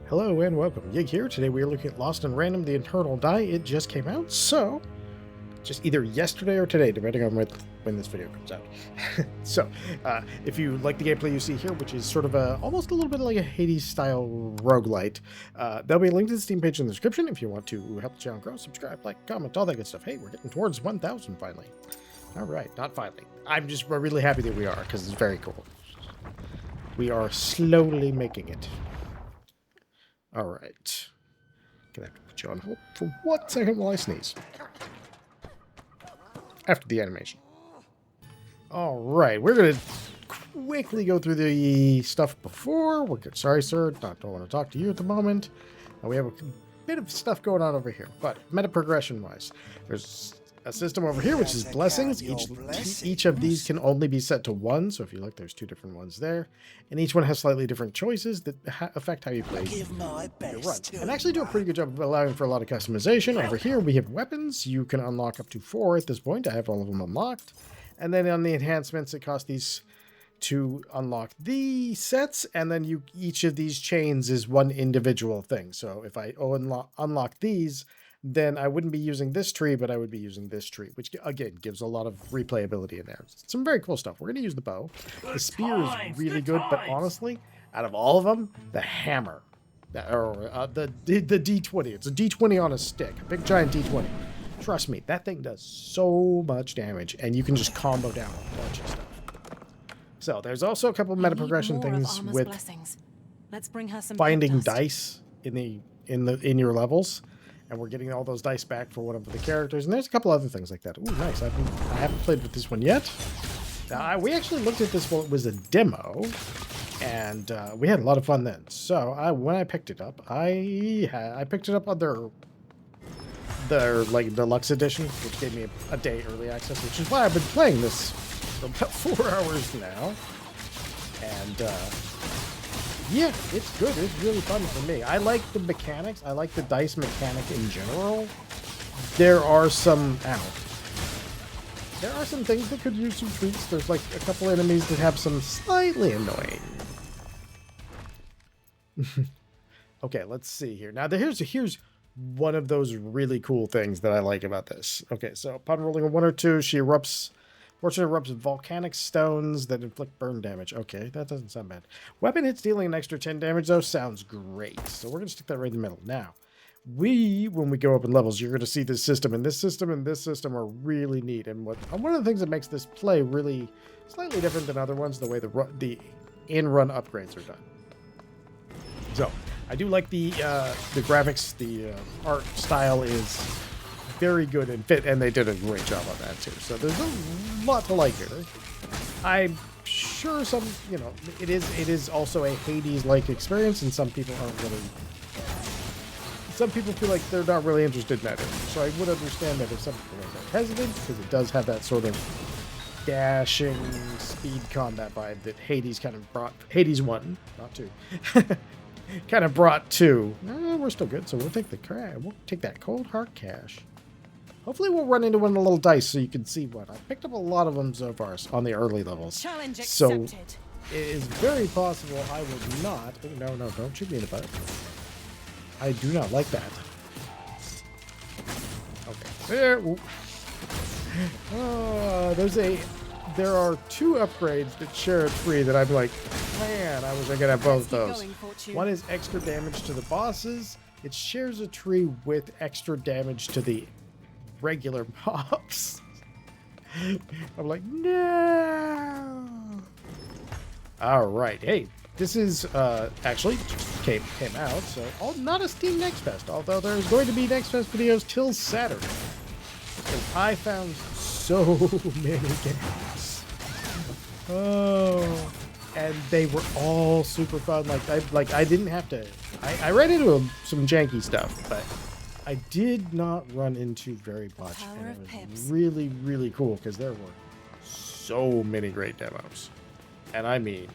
Hello and welcome. Yig here. Today we are looking at Lost and Random, the Eternal Die. It just came out, so just either yesterday or today, depending on when this video comes out. So, if you like the gameplay you see here, which is sort of almost a little bit like a Hades-style roguelite, there'll be a link to the Steam page in the description if you want to help the channel grow, subscribe, like, comment, all that good stuff. Hey, we're getting towards 1,000 finally. All right, not finally. I'm just really happy that we are, because it's very cool. We are slowly making it. All right. Gonna have to put you on hold for 1 second while I sneeze. After the animation. All right, we're gonna quickly go through the stuff before. We're good. Sorry, sir. Don't want to talk to you at the moment. We have a bit of stuff going on over here, but meta progression wise, there's a system over here which is blessings. Each of these can only be set to 1. So if you look, there's 2 different ones there, and each one has slightly different choices that affect how you play your run. And actually do a pretty good job of allowing for a lot of customization. Over here we have weapons. You can unlock up to 4 at this point. I have all of them unlocked. And then on the enhancements, it costs these to unlock the sets, and then each of these chains is one individual thing. So if I unlock these, then I wouldn't be using this tree, but I would be using this tree, which again gives a lot of replayability in there. Some very cool stuff. We're going to use the bow. The spear is really good, but honestly, out of all of them, the hammer, the D20. It's a D20 on a stick, a big giant D20. Trust me, that thing does so much damage, and you can just combo down a bunch of stuff. So there's also a couple of meta progression things with Let's bring her some finding dice in your levels. And we're getting all those dice back for one of the characters. And there's a couple other things like that. Ooh, nice. I haven't played with this one yet. We actually looked at this while it was a demo. And we had a lot of fun then. So when I picked it up, I picked it up on their like deluxe edition, which gave me a day early access, which is why I've been playing this for about 4 hours now. And yeah, it's good. It's really fun for me. I like the mechanics. I like the dice mechanic in general. There are some things that could use some tweaks. There's like a couple enemies that have some slightly annoying. Okay, let's see here. Now here's one of those really cool things that I like about this. Okay, so upon rolling a 1 or 2, she erupts volcanic stones that inflict burn damage. Okay, that doesn't sound bad. Weapon hits dealing an extra 10 damage, though, sounds great. So we're going to stick that right in the middle. Now, when we go up in levels, you're going to see this system, and this system and this system are really neat. And one of the things that makes this play really slightly different than other ones, the way the in-run upgrades are done. So, I do like the graphics, the art style is very good and fit, and they did a great job on that too. So there's a lot to like here. I'm sure it is also a Hades-like experience, and some people feel like they're not really interested in that area. So I would understand that if some people are hesitant, because it does have that sort of dashing speed combat vibe that Hades kind of brought. Hades 1, not 2. kind of brought 2. We're still good, so we'll take that cold hard cash. Hopefully we'll run into one of the little dice so you can see what. I picked up a lot of them so far on the early levels. Challenge accepted. So it is very possible I will not. No, don't shoot me in the butt. I do not like that. Okay. There. There are 2 upgrades that share a tree that I'm like, man, I wish I could have both those. One is extra damage to the bosses. It shares a tree with extra damage to the regular mobs. I'm like, no. All right, hey, this is actually came out, so not a Steam Next Fest, although there's going to be Next Fest videos till Saturday. Because I found so many games. Oh, and they were all super fun. I didn't have to. I ran into some janky stuff, but I did not run into very much, and it was really, really cool because there were so many great demos, and I mean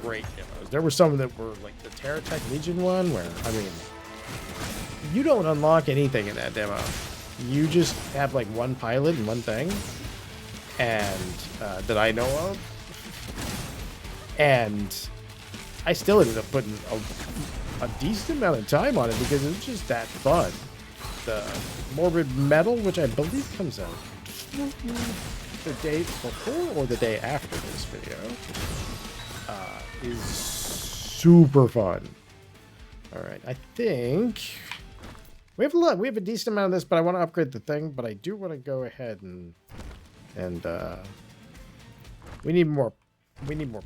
great demos. There were some that were like the Terratech Legion one, where you don't unlock anything in that demo. You just have like one pilot and one thing, and that I know of, and I still ended up putting a decent amount of time on it because it's just that fun. The Morbid Metal, which I believe comes out the day before or the day after this video, is super fun. All right, I think we have a decent amount of this, but I want to upgrade the thing. But I do want to go ahead and we need more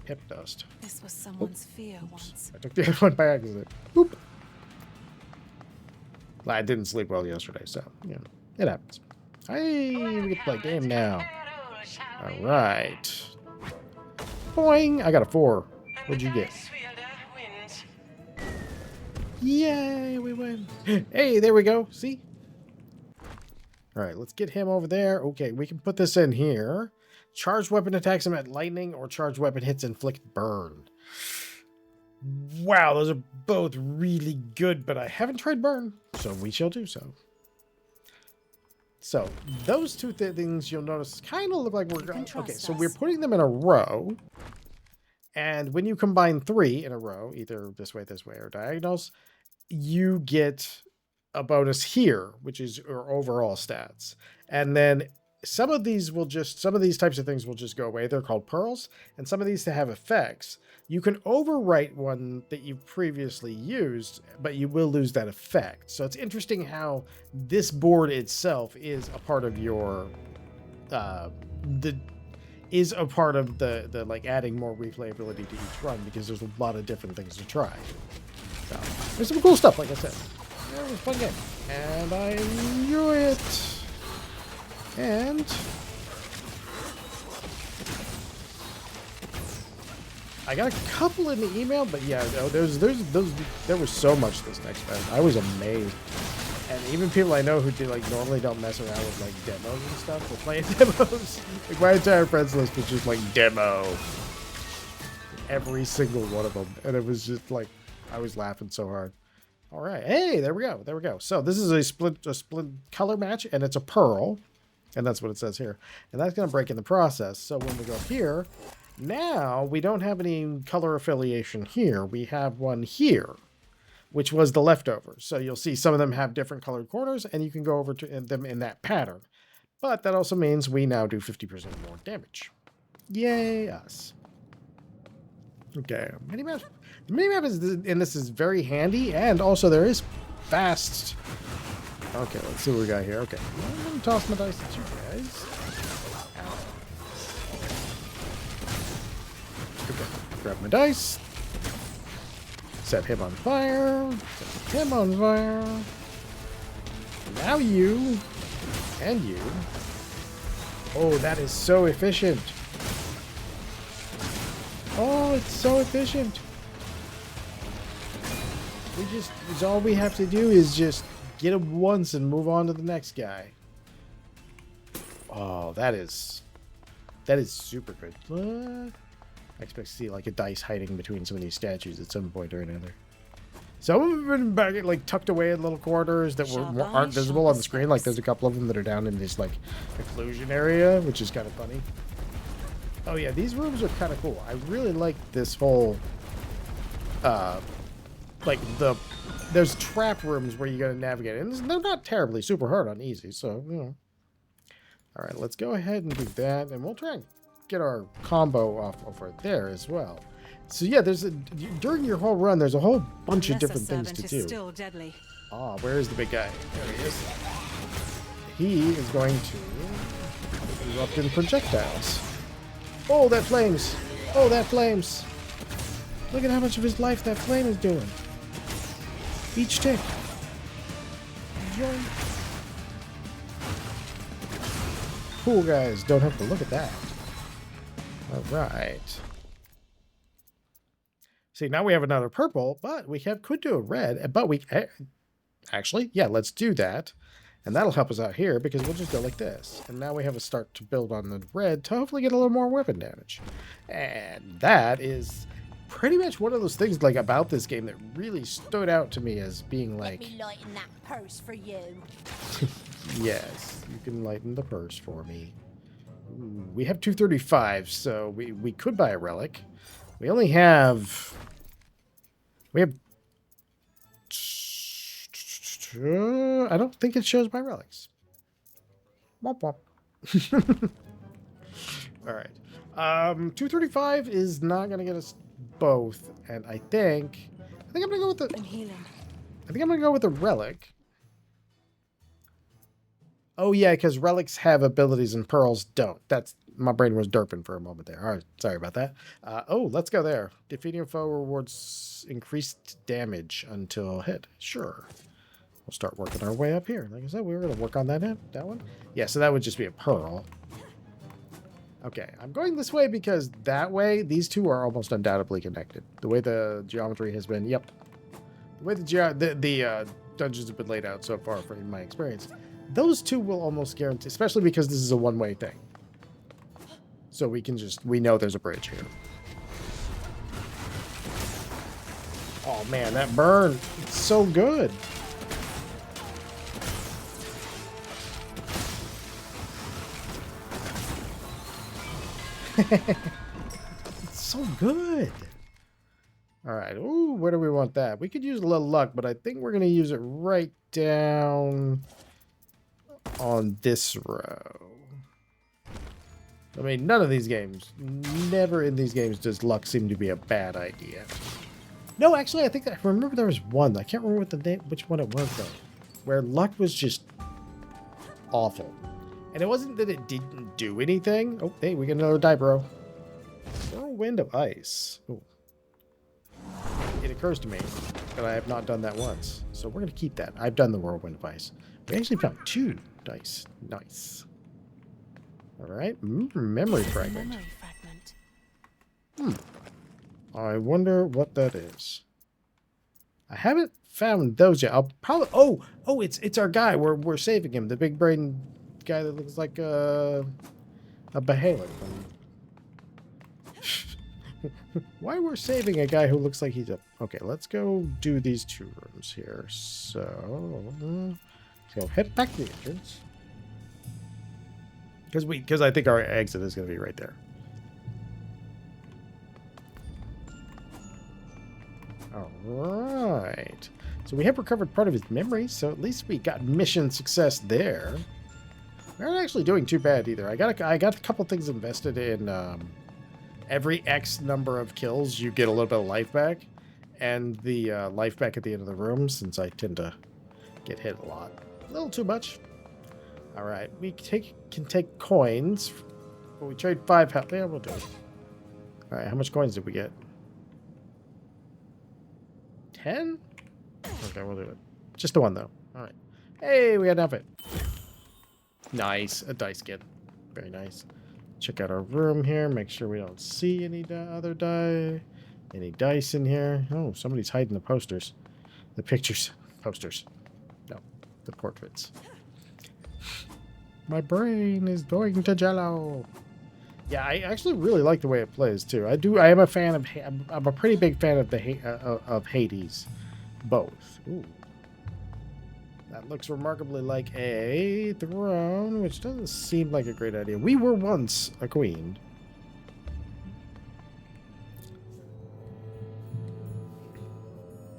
pip dust. This was someone's fear once. I took the other one by accident. Boop. I didn't sleep well yesterday, so you know it happens. Hey, we get to play a game now. All right. Boing! I got a 4. What'd you get? Yay, we win. Hey, there we go. See? All right, let's get him over there. Okay, we can put this in here. Charged weapon attacks him at lightning, or charged weapon hits inflict burn. Wow, those are both really good, but I haven't tried burn, so we shall do so. So, those two things you'll notice kind of look like we're going. Okay, so we're putting them in a row. And when you combine 3 in a row, either this way, or diagonals, you get a bonus here, which is your overall stats. And then some of these types of things will just go away. They're called pearls. And some of these to have effects. You can overwrite one that you've previously used, but you will lose that effect. So it's interesting how this board itself is a part of your the like adding more replayability to each run, because there's a lot of different things to try. So there's some cool stuff, like I said. Yeah, it was a fun game, and I enjoy it. And I got a couple in the email, but yeah, there was so much this next event. I was amazed. And even people I know who normally don't mess around with like demos and stuff were playing demos. Like my entire friends list was just like demo. Every single one of them. And it was just like, I was laughing so hard. All right. Hey, there we go. So this is a split color match, and it's a pearl. And that's what it says here. And that's going to break in the process. So when we go here, now we don't have any color affiliation here. We have one here, which was the leftovers. So you'll see some of them have different colored corners, and you can go over to them in that pattern. But that also means we now do 50% more damage. Yay, us. Okay, minimap. The minimap in this is very handy, and also there is fast. Okay, let's see what we got here. Okay, I'm going to toss my dice at you guys. Okay, grab my dice. Set him on fire. Set him on fire. Now you. And you. Oh, that is so efficient. Oh, it's so efficient. All we have to do is just get him once and move on to the next guy. Oh, that is super good. I expect to see like a dice hiding between some of these statues at some point or another. Some of them have been back, like tucked away in little corridors that aren't visible on the screen. Like there's a couple of them that are down in this like occlusion area, which is kind of funny. Oh yeah, these rooms are kind of cool. I really like this whole, there's trap rooms where you gotta navigate, and they're not terribly super hard on easy, so you know. All right, let's go ahead and do that, and we'll try and get our combo off over there as well. So yeah, during your whole run, there's a whole bunch of different things to do. Still deadly. Ah, where is the big guy? There he is. He is going to erupt in projectiles. Oh, that flames! Oh, that flames! Look at how much of his life that flame is doing. Each tick. Yoink. Cool guys, don't have to look at that. Alright. See, now we have another purple, but we could do a red, but we... Actually, yeah, let's do that. And that'll help us out here, because we'll just go like this. And now we have a start to build on the red to hopefully get a little more weapon damage. And that is pretty much one of those things like about this game that really stood out to me as being like... Let me lighten that purse for you. Yes, you can lighten the purse for me. Ooh, we have 235, so we could buy a relic. We only have... I don't think it shows my relics. Womp womp. All right. 235 is not going to get us both. And I think I'm going to go with the... I'm healing. I think I'm going to go with the relic. Oh, yeah, because relics have abilities and pearls don't. That's... My brain was derping for a moment there. All right, sorry about that. Oh, let's go there. Defeating a foe rewards increased damage until hit. Sure. We'll start working our way up here. Like I said, we were going to work on that one. Yeah, so that would just be a pearl. Okay, I'm going this way because that way, these two are almost undoubtedly connected. The way the geometry has been, yep. The way the dungeons have been laid out so far, from my experience, those two will almost guarantee, especially because this is a one-way thing. So we know there's a bridge here. Oh man, that burn, it's so good. It's so good. All right. Ooh, where do we want that? We could use a little luck, but I think we're going to use it right down on this row. I mean, none of these games, never in these games does luck seem to be a bad idea. No, actually, I think I remember there was one. I can't remember what the name, which one it was though, where luck was just awful. And it wasn't that it didn't do anything. Oh, hey, we got another die, bro. Whirlwind of ice. Ooh. It occurs to me that I have not done that once. So we're going to keep that. I've done the whirlwind of ice. We actually found 2 dice. Nice. All right. Memory fragment. Memory fragment. I wonder what that is. I haven't found those yet. I'll probably... Oh, it's our guy. We're saving him. The big brain guy that looks like a behemoth. Why we're saving a guy who looks like he's a... Okay, let's go do these 2 rooms here. So head back to the entrance. Because I think our exit is going to be right there. All right. So we have recovered part of his memory, so at least we got mission success there. We aren't actually doing too bad either. I got a couple things invested in. Every X number of kills, you get a little bit of life back, and the life back at the end of the room, since I tend to get hit a lot. A little too much. All right, we can take coins, but we trade 5 health. Yeah, we'll do it. All right, how much coins did we get? 10? Okay, we'll do it. Just the one, though. All right. Hey, we got enough of it. Nice. A dice kit. Very nice. Check out our room here. Make sure we don't see any other die. Any dice in here. Oh, somebody's hiding the posters. The pictures. Posters. No, the portraits. My brain is going to jello. Yeah, I actually really like the way it plays too. I am a fan of. I'm a pretty big fan of of Hades, both. Ooh, that looks remarkably like a throne, which doesn't seem like a great idea. We were once a queen.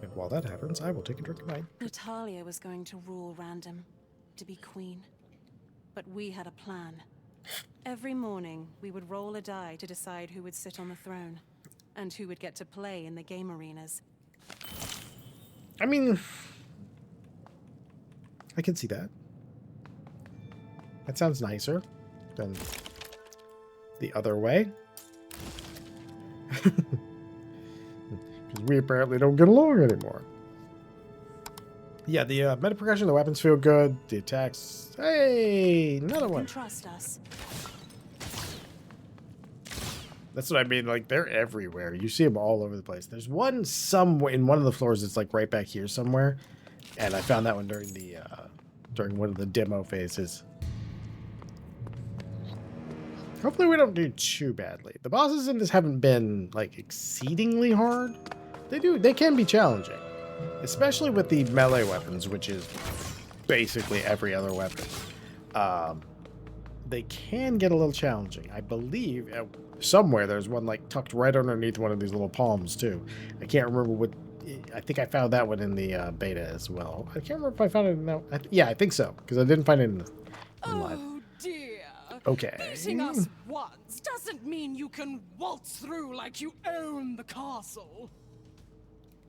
And while that happens, I will take a drink of wine. Natalia was going to rule random, to be queen. But we had a plan. Every morning, we would roll a die to decide who would sit on the throne, and who would get to play in the game arenas. I mean, I can see that. That sounds nicer than the other way. Because we apparently don't get along anymore. Yeah, the meta progression, the weapons feel good. The attacks... Hey, another one. Trust us. That's what I mean. Like, they're everywhere. You see them all over the place. There's one somewhere in one of the floors that's like right back here somewhere. And I found that one during the during one of the demo phases. Hopefully we don't do too badly. The bosses in this haven't been like exceedingly hard. They can be challenging. Especially with the melee weapons, which is basically every other weapon. They can get a little challenging. I believe somewhere there's one like tucked right underneath one of these little palms too. I can't remember I think I found that one in the beta as well. I can't remember if I found it in that. Yeah, I think so, because I didn't find it in live. Oh dear. Okay. Beating us once doesn't mean you can waltz through like you own the castle.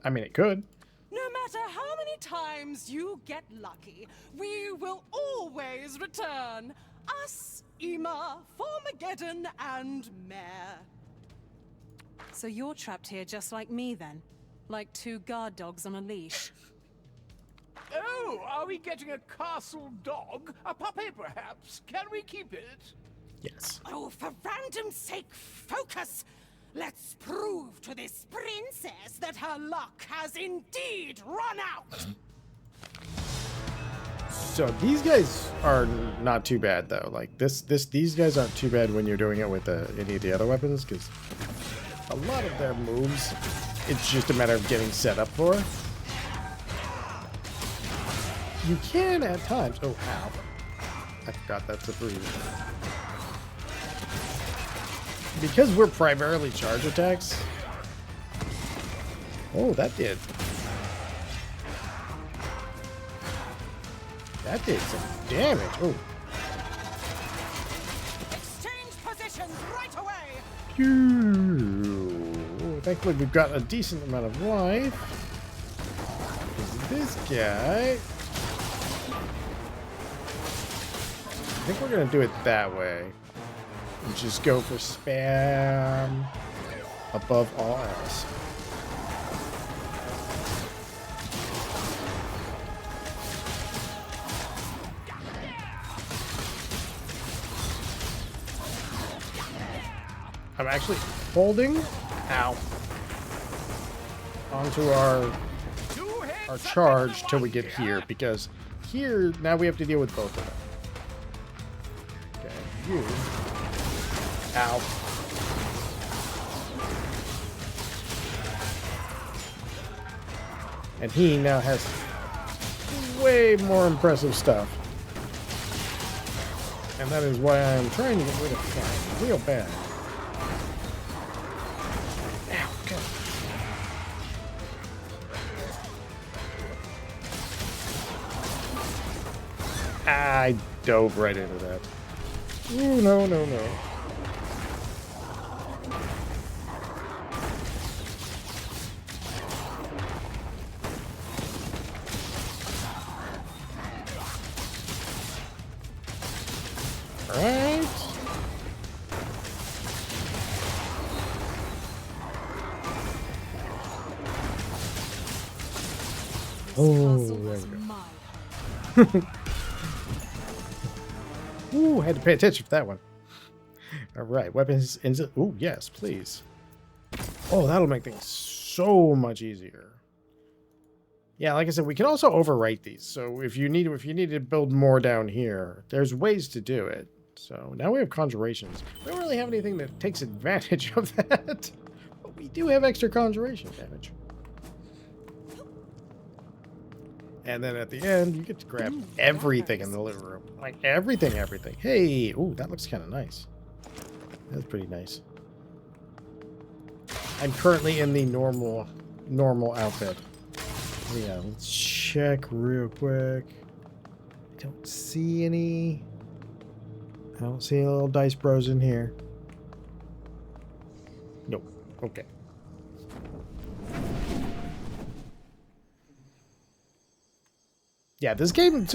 I mean, it could. No matter how many times you get lucky, we will always return. Us, Ema, Formageddon, and Mare. So you're trapped here just like me then? Like two guard dogs on a leash? Oh, are we getting a castle dog? A puppy, perhaps? Can we keep it? Yes. Oh, for random's sake, focus! Let's prove to this princess that her luck has indeed run out! So these guys are not too bad though. Like these guys aren't too bad when you're doing it with any of the other weapons, because a lot of their moves, it's just a matter of getting set up for. You can at times. Oh, ow! I forgot that's a breeze. Because we're primarily charge attacks. Oh, that did. That did some damage. Oh. Exchange positions right away! Phew. Thankfully, we've got a decent amount of life. This guy. I think we're gonna do it that way. And just go for spam above all else. I'm actually holding onto our charge till we get here, because here now we have to deal with both of them. Okay, you. Ow. And he now has way more impressive stuff. And that is why I'm trying to get rid of him real bad. Ow, go. I dove right into that. Ooh, no, no, no. Alright. Oh, there we go. Ooh, had to pay attention for that one. Alright, weapons. Ooh, yes, please. Oh, that'll make things so much easier. Yeah, like I said, we can also overwrite these. So if you need to build more down here, there's ways to do it. So now we have conjurations. We don't really have anything that takes advantage of that, but we do have extra conjuration damage. And then at the end, you get to grab everything in the living room. Like everything. Hey, ooh, that looks kind of nice. That's pretty nice. I'm currently in the normal outfit. Yeah, let's check real quick. I don't see any. I don't see any little dice bros in here. Nope. Okay. Yeah, this game,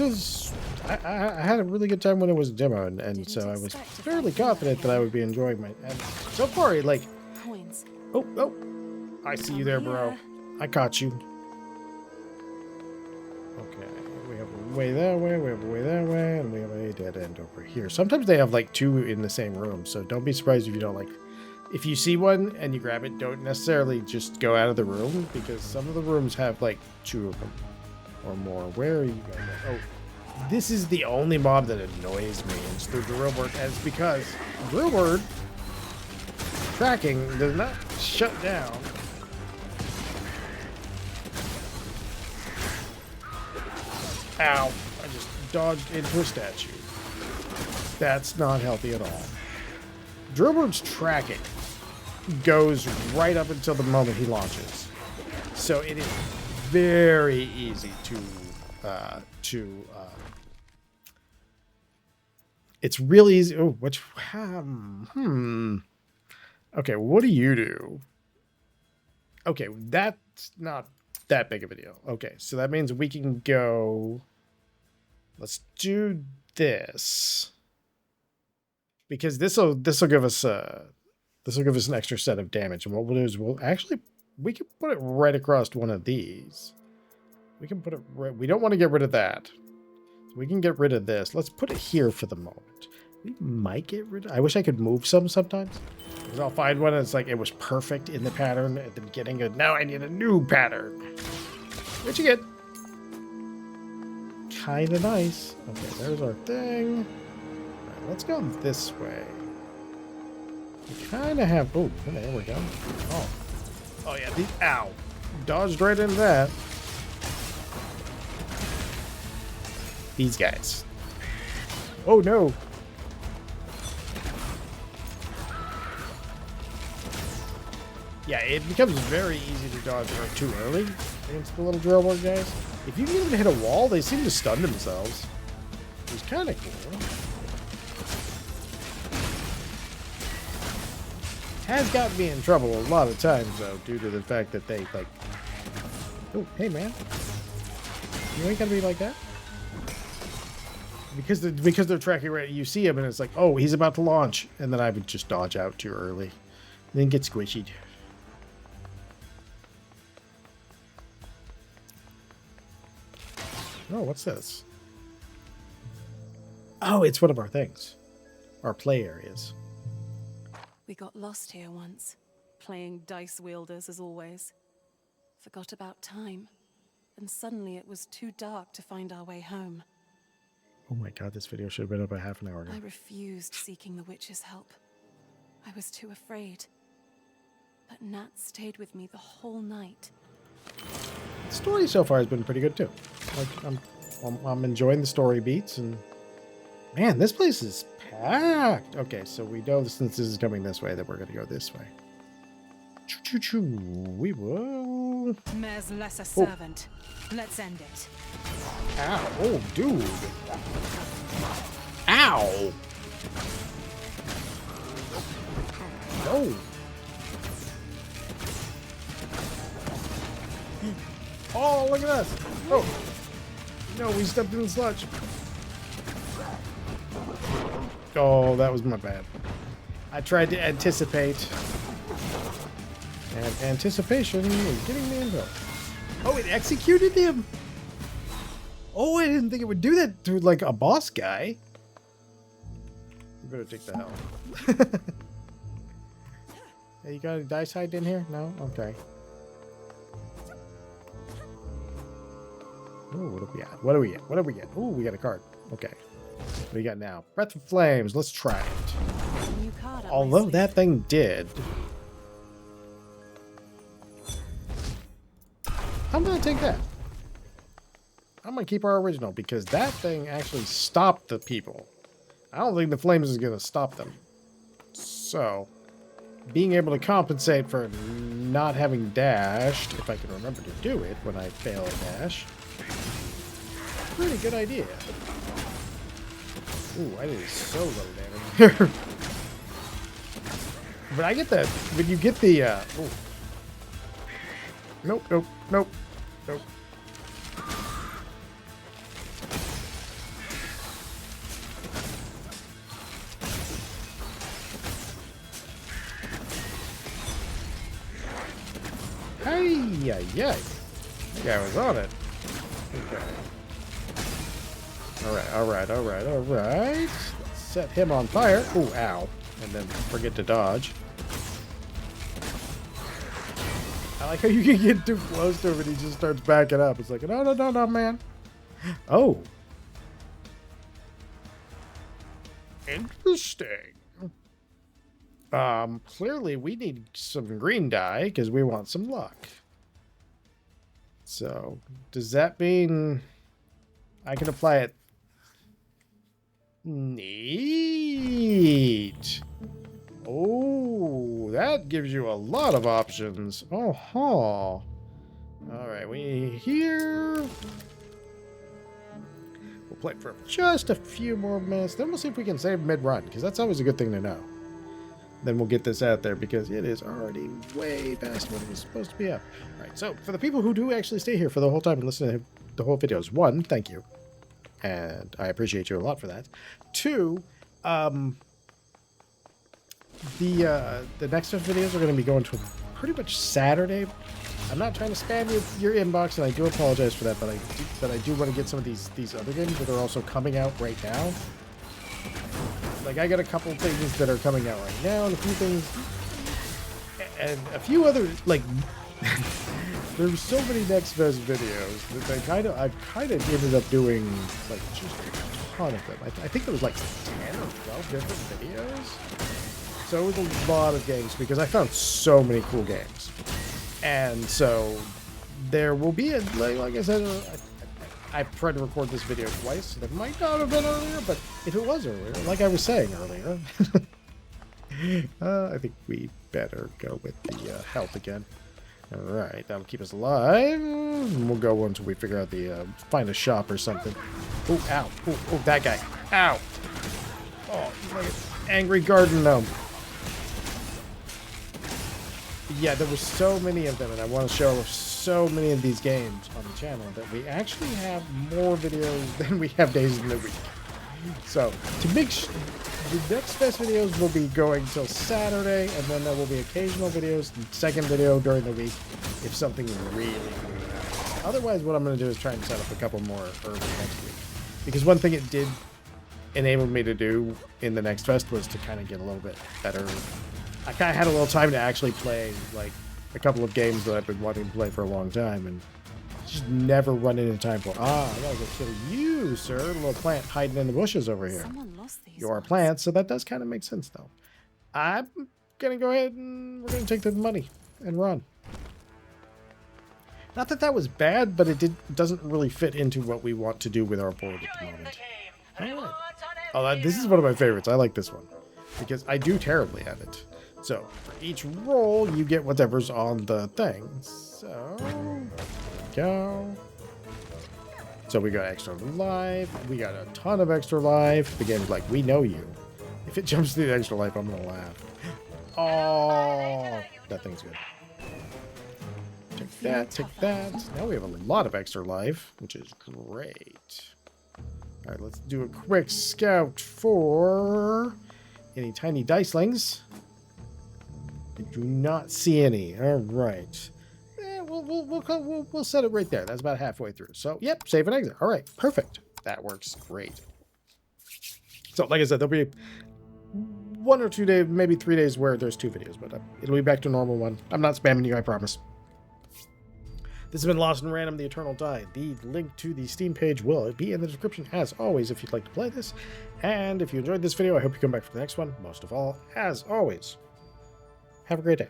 I had a really good time when it was demoed, and so I was fairly confident that I would be enjoying it. And so far, like, Coins. oh, I see you there, bro. I caught you. Okay, we have a way that way, we have a way that way, and we have a dead end over here. Sometimes they have like two in the same room, so don't be surprised if you don't like. If you see one and you grab it, don't necessarily just go out of the room, because some of the rooms have like two of them. Or more. Where are you going? Oh, this is the only mob that annoys me. It's the drill word, and it's because drill word tracking does not shut down. Ow! I just dodged into a statue. That's not healthy at all. Drill word's tracking goes right up until the moment he launches. So it is very easy to it's really easy. Oh, which okay, what do you do? Okay, that's not that big of a deal. Okay, so that means we can go. Let's do this because this will give us an extra set of damage. And what we'll do is we can put it right across one of these. We can put it right. We don't want to get rid of that. So we can get rid of this. Let's put it here for the moment. We might get rid of. I wish I could move some sometimes. Because I'll find one and it's like it was perfect in the pattern at the beginning. And now I need a new pattern. What you get? Kind of nice. Okay, there's our thing. All right, let's go this way. We kind of have. Oh, there we go. Oh yeah. Ow! Dodged right into that. These guys. Oh no! Yeah, it becomes very easy to dodge her too early against the little drillboard guys. If you can get them to hit a wall, they seem to stun themselves. Which is kind of cool. Has gotten me in trouble a lot of times, though, due to the fact that they, like... Oh, hey, man. You ain't gonna be like that? Because they're tracking right, you see him, and it's like, oh, he's about to launch. And then I would just dodge out too early. And then get squishied. Oh, what's this? Oh, it's one of our things. Our play areas. We got lost here once, playing dice wielders as always. Forgot about time, and suddenly it was too dark to find our way home. Oh my god, this video should have been up a half an hour ago. I refused seeking the witch's help. I was too afraid. But Nat stayed with me the whole night. The story so far has been pretty good too. Like I'm enjoying the story beats, and man, this place is packed. Okay, so we know since this is coming this way that we're gonna go this way. Choo choo choo. We will. Mare's lesser servant. Let's end it. Ow! Oh, dude! Ow! No! Oh, look at us! Oh! No, we stepped in the sludge. Oh, that was my bad. I tried to anticipate. And anticipation is getting me in trouble. Oh, it executed him! Oh, I didn't think it would do that to, like, a boss guy. You better take the hell. Hey, you got a dice hide in here? No? Okay. Ooh, what do we got? What do we get? What do we get? Ooh, we got a card. Okay. What do we got now? Breath of Flames. Let's try it. New card up my Although sleeve. that thing did. I'm going to take that. I'm going to keep our original because that thing actually stopped the people. I don't think the flames is going to stop them. So, being able to compensate for not having dashed, if I can remember to do it when I fail a dash, pretty good idea. Ooh, I did so low damage. But I get that, when you get the, ooh. Nope, nope, nope, nope. Hey, yeah, yeah. That guy was on it. Okay. Alright, alright, alright, alright. Let's set him on fire. Ooh, ow. And then forget to dodge. I like how you can get too close to him and he just starts backing up. It's like, no, no, no, no, man. Oh. Interesting. Clearly we need some green dye because we want some luck. So, does that mean I can apply it? Neat. Oh, that gives you a lot of options. Oh, huh. Alright, we here. We'll play for just a few more minutes. Then we'll see if we can save mid-run, because that's always a good thing to know. Then we'll get this out there, because it is already way past when it was supposed to be up. Alright, so for the people who do actually stay here for the whole time and listen to the whole videos, one, thank you. And I appreciate you a lot for that. Two, the next videos are going to be going to pretty much Saturday. I'm not trying to spam your inbox, and I do apologize for that, but I do want to get some of these other games that are also coming out right now. Like, I got a couple things that are coming out right now, and a few things, and a few other, like, there's so many Next Fest videos that I've kind of ended up doing, like, just a ton of them. I think there was like 10 or 12 different videos. So it was a lot of games, because I found so many cool games. And so there will be, like I said, I tried to record this video twice, so it might not have been earlier, but if it was earlier, like I was saying earlier, I think we better go with the health again. Alright, that'll keep us alive. And we'll go until we figure out the, find a shop or something. Oh, ow. Oh, that guy. Ow. Oh, he's like an angry garden gnome. Yeah, there were so many of them, and I want to show so many of these games on the channel that we actually have more videos than we have days in the week. So, to make sure, the next Fest videos will be going till Saturday, and then there will be occasional videos, the second video during the week, if something really happens. Otherwise, what I'm going to do is try and set up a couple more early next week. Because one thing it did enable me to do in the next Fest was to kind of get a little bit better. I kind of had a little time to actually play, like, a couple of games that I've been wanting to play for a long time, and just never run into time for. I gotta go kill you, sir. A little plant hiding in the bushes over here. Someone lost these You're a ones. plant, so that does kind of make sense, though. I'm gonna go ahead and we're gonna take the money and run. Not that that was bad, but it doesn't really fit into what we want to do with our board at the moment. Alright. Oh, this is one of my favorites. I like this one because I do terribly at it. So for each roll, you get whatever's on the thing. So go. So we got extra life. We got a ton of extra life. The game's like, we know you. If it jumps through the extra life, I'm gonna laugh. Oh, that thing's good. Take that, take that. Now we have a lot of extra life, which is great. All right, let's do a quick scout for any tiny dicelings. I do not see any. All right. We'll set it right there. That's about halfway through. So, yep, save and exit. All right, perfect. That works great. So, like I said, there'll be 1 or 2 days, maybe 3 days where there's 2 videos, but it'll be back to normal one. I'm not spamming you, I promise. This has been Lost in Random, The Eternal Die. The link to the Steam page will be in the description, as always, if you'd like to play this. And if you enjoyed this video, I hope you come back for the next one. Most of all, as always, have a great day.